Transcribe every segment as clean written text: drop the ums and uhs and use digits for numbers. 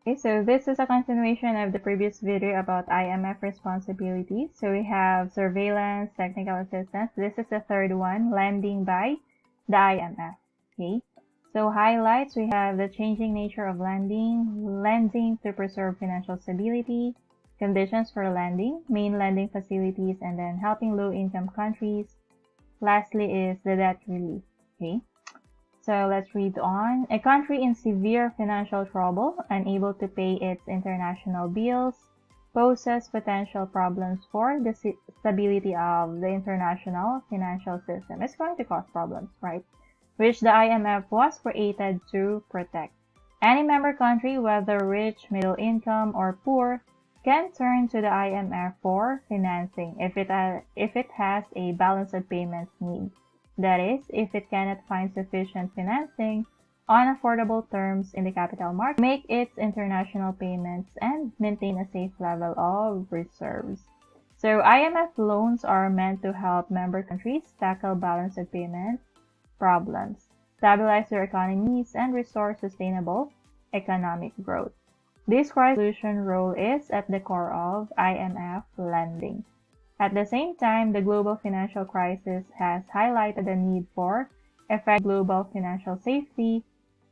Okay, so this is a continuation of the previous video about IMF responsibilities. So we have surveillance, technical assistance. This is the third one, lending by the IMF. Okay, so highlights, we have the changing nature of lending to preserve financial stability, conditions for lending, main lending facilities, and then helping low-income countries. Lastly is the debt relief. Okay. So let's read on. A country in severe financial trouble, unable to pay its international bills, poses potential problems for the stability of the international financial system. It's going to cause problems, right? Which the IMF was created to protect. Any member country, whether rich, middle income, or poor, can turn to the IMF for financing if it has a balance of payments need. That is, if it cannot find sufficient financing on affordable terms in the capital market, make its international payments and maintain a safe level of reserves. So IMF loans are meant to help member countries tackle balance of payments problems, stabilize their economies, and restore sustainable economic growth. This crisis resolution role is at the core of IMF lending. At the same time, the global financial crisis has highlighted the need for effective global financial safety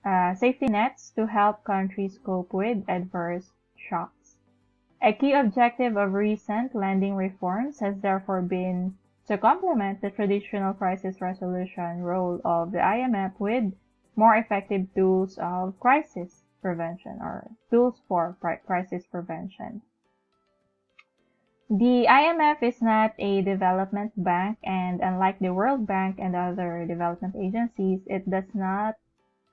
nets to help countries cope with adverse shocks. A key objective of recent lending reforms has therefore been to complement the traditional crisis resolution role of the IMF with more effective tools of crisis prevention or tools for crisis prevention. The IMF is not a development bank, and unlike the World Bank and other development agencies, it does not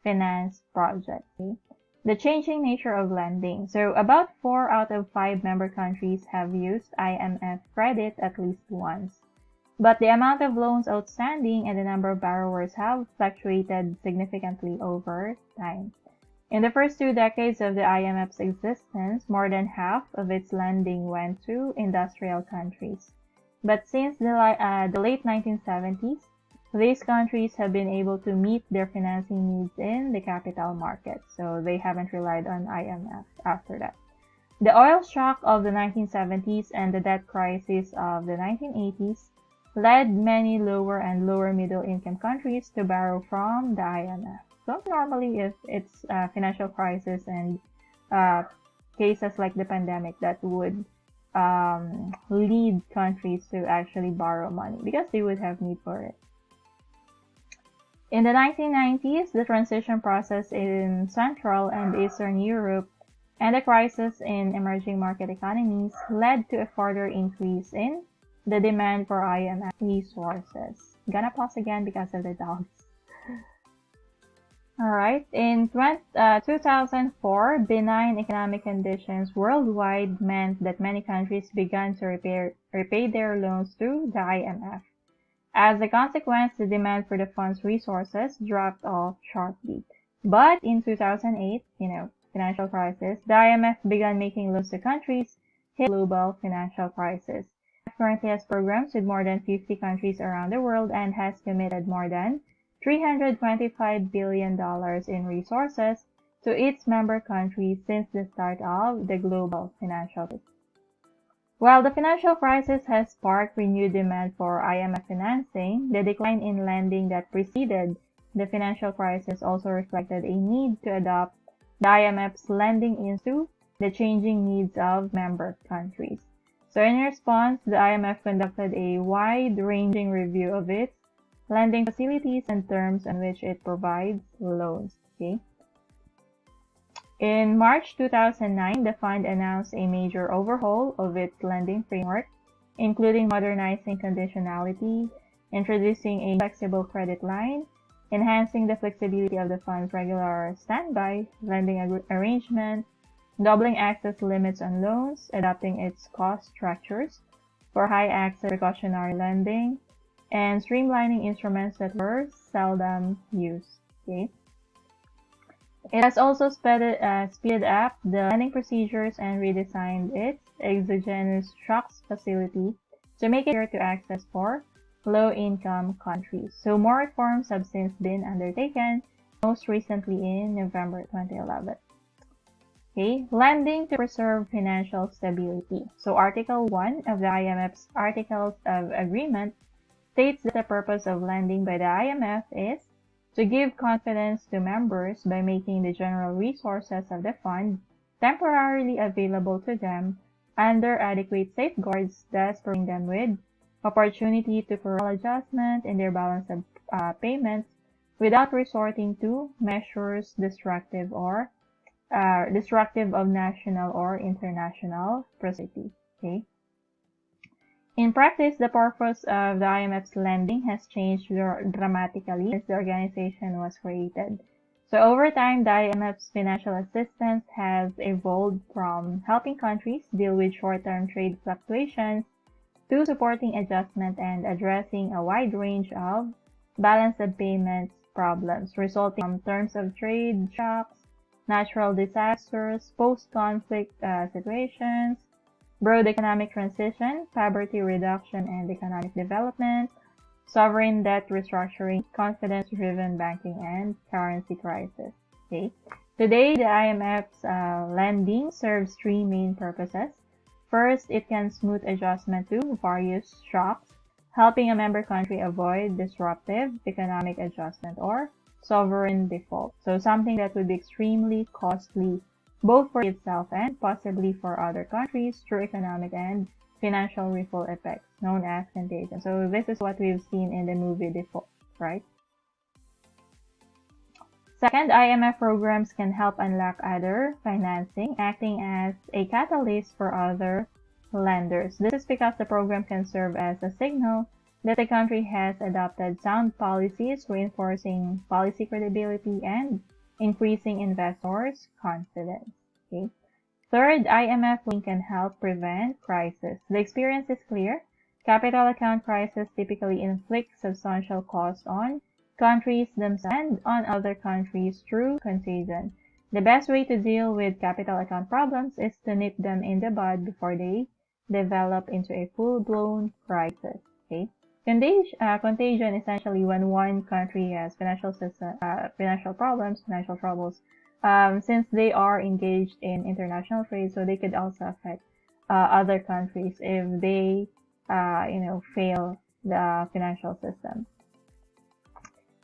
finance projects. Okay? The changing nature of lending. So about 4 out of 5 member countries have used IMF credit at least once. But the amount of loans outstanding and the number of borrowers have fluctuated significantly over time. In the first 2 decades of the IMF's existence, more than half of its lending went to industrial countries. But since the late 1970s, these countries have been able to meet their financing needs in the capital market, so they haven't relied on IMF after that. The oil shock of the 1970s and the debt crisis of the 1980s led many lower and lower middle income countries to borrow from the IMF. So normally if it's a financial crisis and cases like the pandemic, that would lead countries to actually borrow money because they would have need for it. In the 1990s, the transition process in Central and Eastern Europe and the crisis in emerging market economies led to a further increase in the demand for IMF resources. Gonna pause again because of the dogs. Alright, in 2004, benign economic conditions worldwide meant that many countries began to repay their loans to the IMF. As a consequence, the demand for the fund's resources dropped off sharply. But in 2008, financial crisis, the IMF began making loans to countries hit the global financial crisis. It currently has programs with more than 50 countries around the world and has committed more than $325 billion in resources to its member countries since the start of the global financial crisis. While the financial crisis has sparked renewed demand for IMF financing, the decline in lending that preceded the financial crisis also reflected a need to adopt the IMF's lending into the changing needs of member countries. So in response, the IMF conducted a wide-ranging review of its lending facilities and terms on which it provides loans. Okay. In March 2009, the fund announced a major overhaul of its lending framework, including modernizing conditionality, introducing a flexible credit line, enhancing the flexibility of the fund's regular standby lending arrangement, doubling access limits on loans, adapting its cost structures for high-access precautionary lending, and streamlining instruments that were seldom used. Okay. It has also speeded up the lending procedures and redesigned its exogenous shocks facility to make it easier to access for low-income countries. So more reforms have since been undertaken, most recently in November 2011. Okay, lending to preserve financial stability. So Article 1 of the IMF's Articles of Agreement states that the purpose of lending by the IMF is to give confidence to members by making the general resources of the fund temporarily available to them under adequate safeguards, thus providing them with opportunity to correct adjustment in their balance of payments without resorting to measures destructive of national or international prosperity. Okay. In practice, the purpose of the IMF's lending has changed dramatically since the organization was created. So over time, the IMF's financial assistance has evolved from helping countries deal with short-term trade fluctuations to supporting adjustment and addressing a wide range of balance of payments problems resulting from terms of trade shocks, natural disasters, post-conflict situations, broad economic transition, poverty reduction and economic development, sovereign debt restructuring, confidence-driven banking, and currency crisis. Okay. Today, the IMF's lending serves three main purposes. First, it can smooth adjustment to various shocks, helping a member country avoid disruptive economic adjustment or sovereign default. So something that would be extremely costly both for itself and possibly for other countries through economic and financial ripple effects known as contagion. So this is what we've seen in the movie Default, right? Second, IMF programs can help unlock other financing, acting as a catalyst for other lenders. This is because the program can serve as a signal that the country has adopted sound policies, reinforcing policy credibility and increasing investors' confidence. Okay. Third, IMF can help prevent crisis. The experience is clear. Capital account crises typically inflict substantial costs on countries themselves and on other countries through contagion. The best way to deal with capital account problems is to nip them in the bud before they develop into a full-blown crisis. Okay. Contagion essentially when one country has financial problems, financial troubles, since they are engaged in international trade, so they could also affect other countries if they, fail the financial system.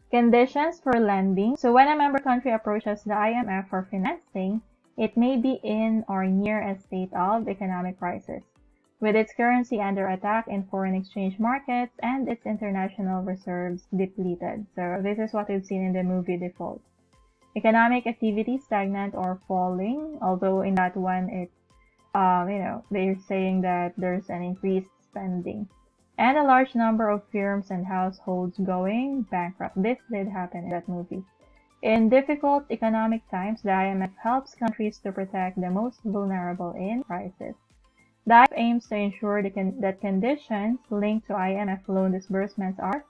Conditions for lending. So when a member country approaches the IMF for financing, it may be in or near a state of economic crisis, with its currency under attack in foreign exchange markets and its international reserves depleted. So this is what we've seen in the movie Default. Economic activity stagnant or falling, although in that one it's, they're saying that there's an increased spending. And a large number of firms and households going bankrupt. This did happen in that movie. In difficult economic times, the IMF helps countries to protect the most vulnerable in crisis. The IMF aims to ensure that conditions linked to IMF loan disbursements are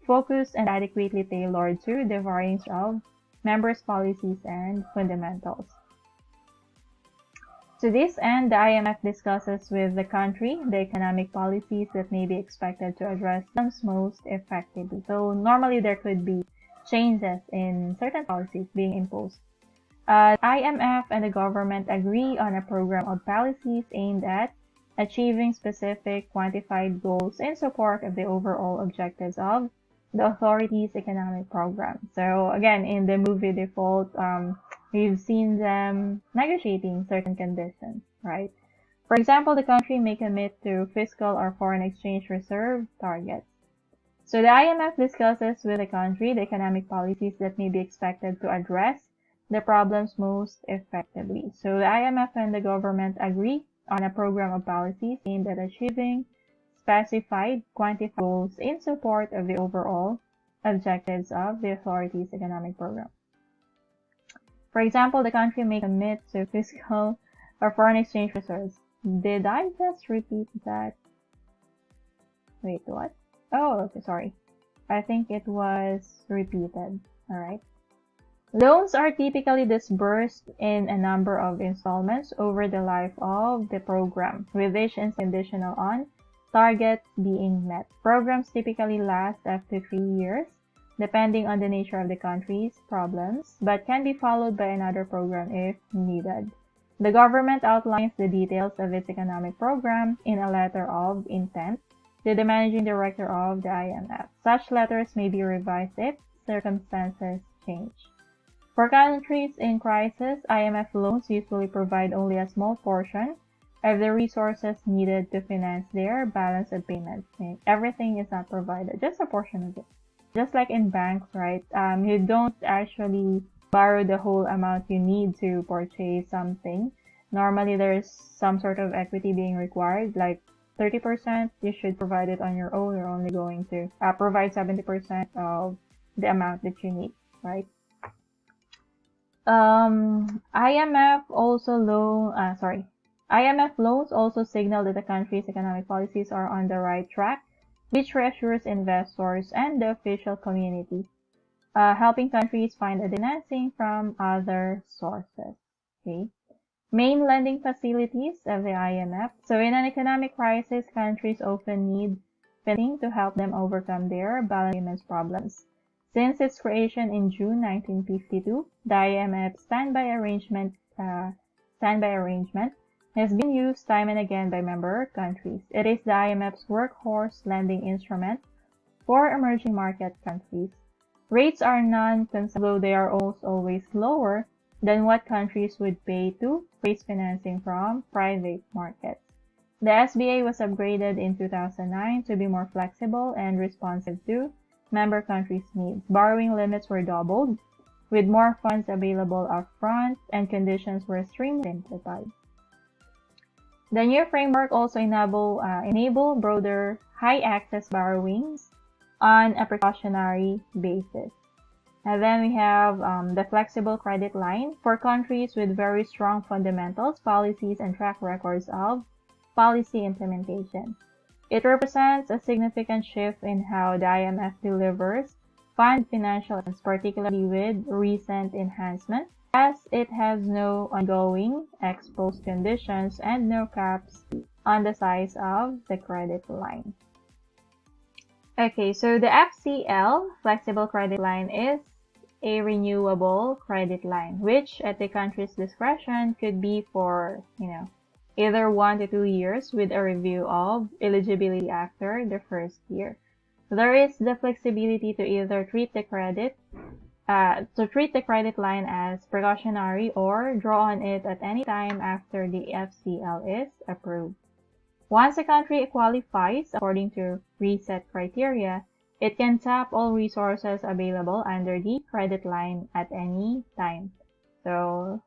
focused and adequately tailored to the varying of members' policies and fundamentals. To this end, the IMF discusses with the country the economic policies that may be expected to address them most effectively. So normally there could be changes in certain policies being imposed. IMF and the government agree on a program of policies aimed at achieving specific quantified goals in support of the overall objectives of the authority's economic program. So again, in the movie Default, we've seen them negotiating certain conditions, right? For example, the country may commit to fiscal or foreign exchange reserve targets. So the IMF discusses with the country the economic policies that may be expected to address the problems most effectively. So the IMF and the government agree on a program of policies aimed at achieving specified quantified goals in support of the overall objectives of the authority's economic program. For example, the country may commit to fiscal or foreign exchange reserves. Did I just repeat that? Wait, what? Oh, okay, sorry. I think it was repeated. Alright. Loans are typically disbursed in a number of installments over the life of the program, with each conditional on targets being met. Programs typically last up to 3 years, depending on the nature of the country's problems, but can be followed by another program if needed. The government outlines the details of its economic program in a letter of intent to the managing director of the IMF. Such letters may be revised if circumstances change. For countries in crisis, IMF loans usually provide only a small portion of the resources needed to finance their balance of payments. Everything is not provided, just a portion of it. Just like in banks, right? You don't actually borrow the whole amount you need to purchase something. Normally, there's some sort of equity being required, like 30%, you should provide it on your own. You're only going to provide 70% of the amount that you need, right? IMF loans also signal that the country's economic policies are on the right track, which reassures investors and the official community, helping countries find a financing from other sources. Okay. Main lending facilities of the IMF. So in an economic crisis, countries often need financing to help them overcome their balance payments problems. Since its creation in June 1952, the IMF standby arrangement has been used time and again by member countries. It is the IMF's workhorse lending instrument for emerging market countries. Rates are non-concessional, though they are almost always lower than what countries would pay to raise financing from private markets. The SBA was upgraded in 2009 to be more flexible and responsive to member countries' needs. Borrowing limits were doubled, with more funds available upfront, and conditions were simplified. The new framework also enable broader high-access borrowings on a precautionary basis. And then we have the flexible credit line for countries with very strong fundamentals, policies, and track records of policy implementation. It represents a significant shift in how the IMF delivers fund financial aids, particularly with recent enhancements, as it has no ongoing exposed conditions and no caps on the size of the credit line. Okay, so the FCL, Flexible Credit Line, is a renewable credit line, which at the country's discretion could be for, either 1 to 2 years with a review of eligibility after the first year. There is the flexibility to either treat the credit line as precautionary or draw on it at any time after the FCL is approved. Once a country qualifies according to reset criteria, it can tap all resources available under the credit line at any time. So,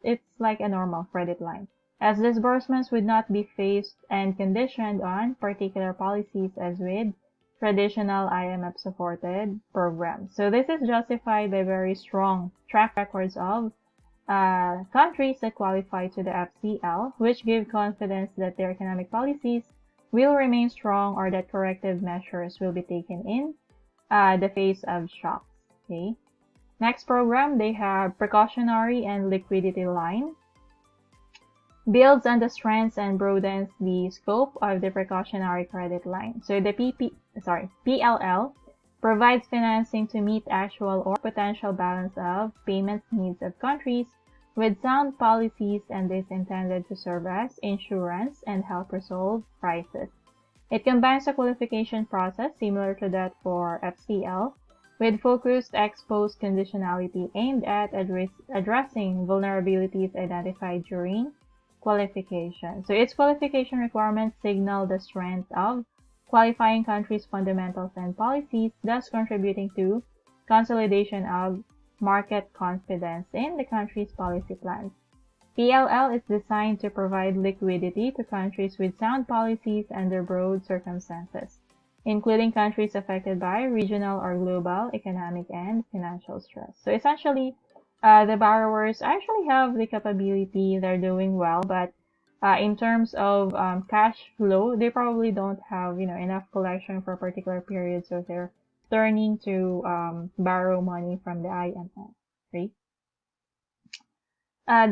it's like a normal credit line, as disbursements would not be phased and conditioned on particular policies as with traditional IMF-supported programs. So this is justified by very strong track records of countries that qualify to the FCL, which give confidence that their economic policies will remain strong or that corrective measures will be taken in the face of shocks. Okay. Next program, they have Precautionary and Liquidity Line. Builds on the strengths and broadens the scope of the Precautionary Credit Line. So the PLL provides financing to meet actual or potential balance of payments needs of countries with sound policies, and is intended to serve as insurance and help resolve crises. It combines a qualification process similar to that for FCL with focused ex-post conditionality aimed at addressing vulnerabilities identified during qualification. So its qualification requirements signal the strength of qualifying countries' fundamentals and policies, thus contributing to consolidation of market confidence in the country's policy plans. PLL is designed to provide liquidity to countries with sound policies under broad circumstances, including countries affected by regional or global economic and financial stress. So essentially, the borrowers actually have the capability, they're doing well, but in terms of cash flow, they probably don't have enough collection for a particular period, so they're turning to borrow money from the IMF, right?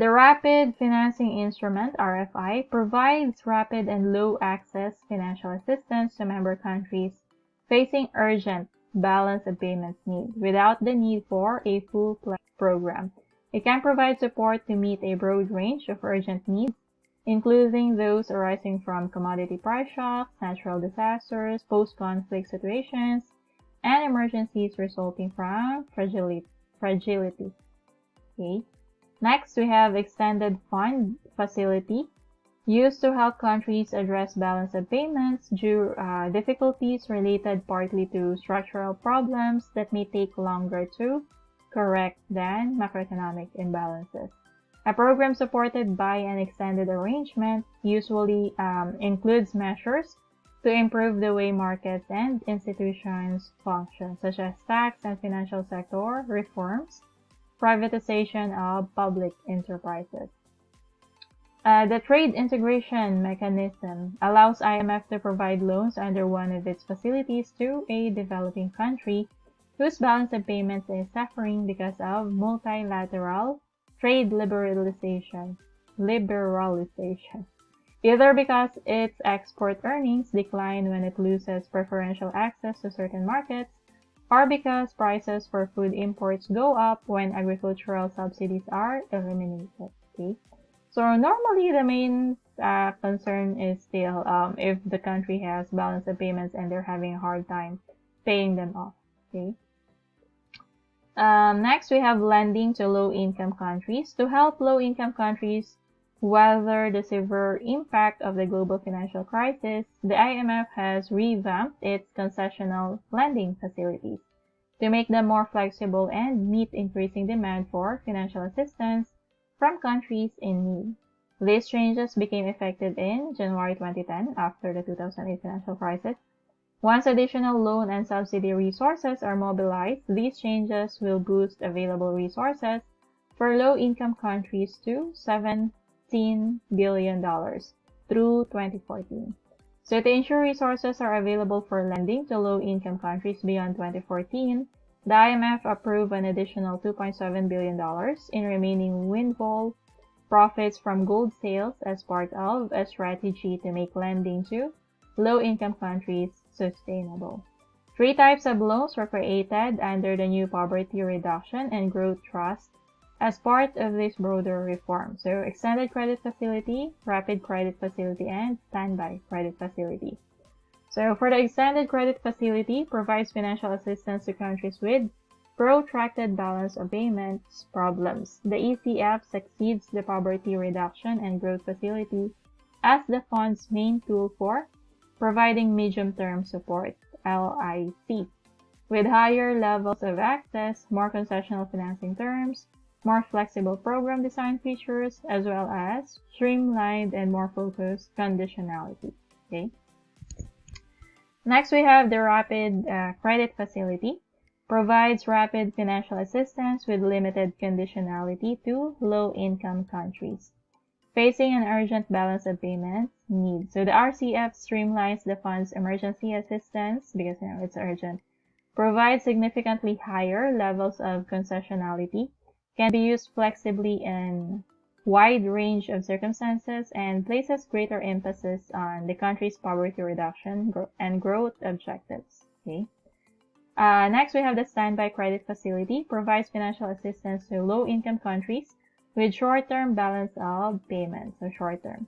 The Rapid Financing Instrument, RFI, provides rapid and low-access financial assistance to member countries facing urgent balance of payments need without the need for a full-fledged program. It can provide support to meet a broad range of urgent needs, including those arising from commodity price shocks, natural disasters, post-conflict situations, and emergencies resulting from fragility. Okay. Next, we have Extended Fund Facility, used to help countries address balance of payments due difficulties related partly to structural problems that may take longer to correct than macroeconomic imbalances. A program supported by an extended arrangement usually includes measures to improve the way markets and institutions function, such as tax and financial sector reforms, privatization of public enterprises. The Trade Integration Mechanism allows IMF to provide loans under one of its facilities to a developing country whose balance of payments is suffering because of multilateral trade liberalization, either because its export earnings decline when it loses preferential access to certain markets, or because prices for food imports go up when agricultural subsidies are eliminated. Okay? So normally the main concern is still if the country has balance of payments and they're having a hard time paying them off. Okay. Next, we have lending to low-income countries. To help low-income countries weather the severe impact of the global financial crisis, the IMF has revamped its concessional lending facilities to make them more flexible and meet increasing demand for financial assistance from countries in need. These changes became effective in January 2010 after the 2008 financial crisis. Once additional loan and subsidy resources are mobilized, these changes will boost available resources for low-income countries to $17 billion through 2014. So to ensure resources are available for lending to low-income countries beyond 2014, the IMF approved an additional $2.7 billion in remaining windfall profits from gold sales as part of a strategy to make lending to low-income countries sustainable. 3 types of loans were created under the new Poverty Reduction and Growth Trust as part of this broader reform. So, Extended Credit Facility, Rapid Credit Facility, and Standby Credit Facility. So, for the Extended Credit Facility, provides financial assistance to countries with protracted balance of payments problems. The ECF succeeds the Poverty Reduction and Growth Facility as the fund's main tool for providing medium-term support, LIC, with higher levels of access, more concessional financing terms, more flexible program design features, as well as streamlined and more focused conditionality. Okay. Next, we have the Rapid Credit Facility. Provides rapid financial assistance with limited conditionality to low-income countries facing an urgent balance of payments need. So the RCF streamlines the fund's emergency assistance because it's urgent, provides significantly higher levels of concessionality, can be used flexibly in wide range of circumstances, and places greater emphasis on the country's poverty reduction and growth objectives. Okay. Next, we have the Standby Credit Facility, provides financial assistance to low-income countries with short-term balance of payments, so short-term.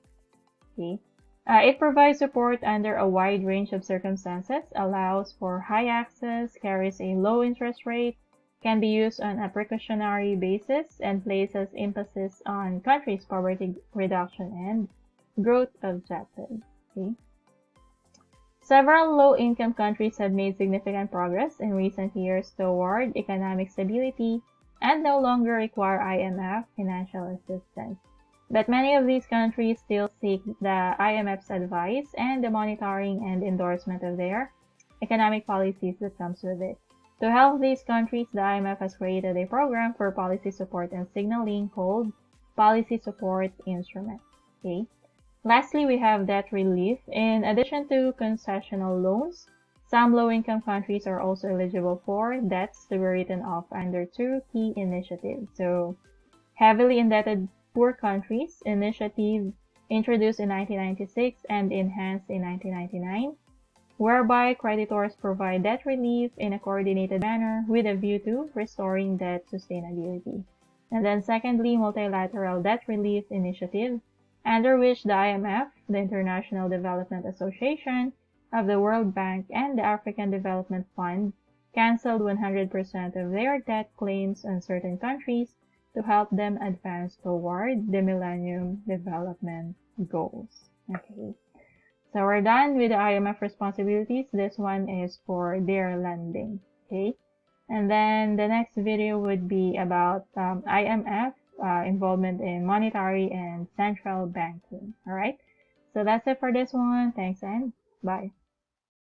Okay. It provides support under a wide range of circumstances, allows for high access, carries a low interest rate, can be used on a precautionary basis, and places emphasis on countries' poverty reduction and growth objectives. Okay. Several low-income countries have made significant progress in recent years toward economic stability and no longer require IMF financial assistance. But many of these countries still seek the IMF's advice and the monitoring and endorsement of their economic policies that comes with it. To help these countries, the IMF has created a program for policy support and signaling called Policy Support Instrument. Okay. Lastly, we have debt relief. In addition to concessional loans, some low-income countries are also eligible for debts to be written off under 2 key initiatives. So, heavily indebted poor countries initiative introduced in 1996 and enhanced in 1999, whereby creditors provide debt relief in a coordinated manner with a view to restoring debt sustainability. And then secondly, multilateral debt relief initiative, under which the IMF, the International Development Association, of the World Bank, and the African Development Fund canceled 100% of their debt claims on certain countries to help them advance toward the Millennium Development Goals. Okay, so we're done with the IMF responsibilities. This one is for their lending. Okay, and then the next video would be about IMF involvement in monetary and central banking. All right, so that's it for this one. Thanks and bye.